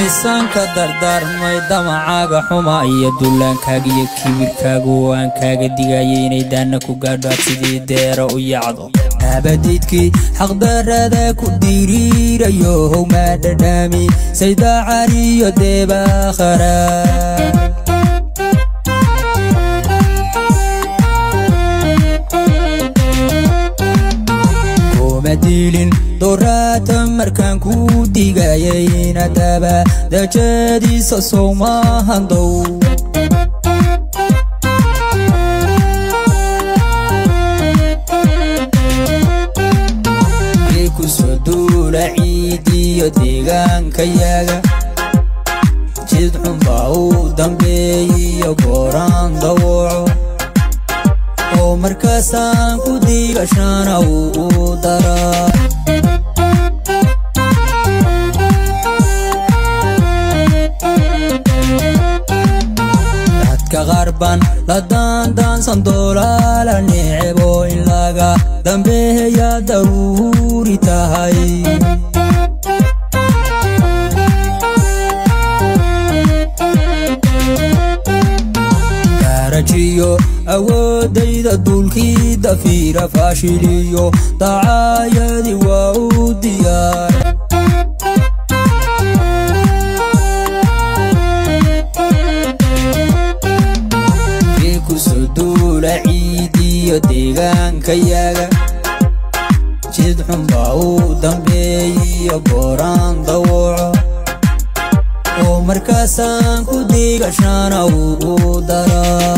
miisaanka dardaarmay damacaaga xuma iyo dullaankaaga iyo kibirkaaga waan kaaga digayay inay daana ku gaadho sidii deero u yacdo abadiidkii xaqdarada ku diriirayo howma dhadhaami saydacaniyo deebaakhara dilin doorata markaan ku digayay inadaba dajadiisa soomahandow kusoo duula ciidiyo deegaankayaga jid xunbaa u dambeeyiyo gooraan dawaco oo markaasaan ku digashana u daraa dadka qarban la daandaansan doolaala necebo in laga dambeeya daruuri tahay garajiyo awoodayda dulkii dafiira faashiliyo dacaayadii waa u diyaar kusoo duula ciidiyo deegaankayaga jid xunbaa u dambeeyiyo gooraan dawaco oo markaasaan ku digashana u daraa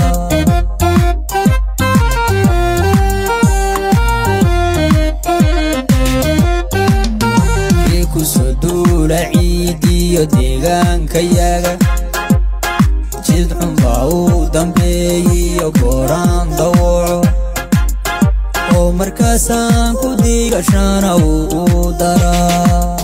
kusoo duula ciidiyo deegaankayaga jid xunbaa u dambeeyiyo gooraan dawaco oo markaasaan ku digashana u daraa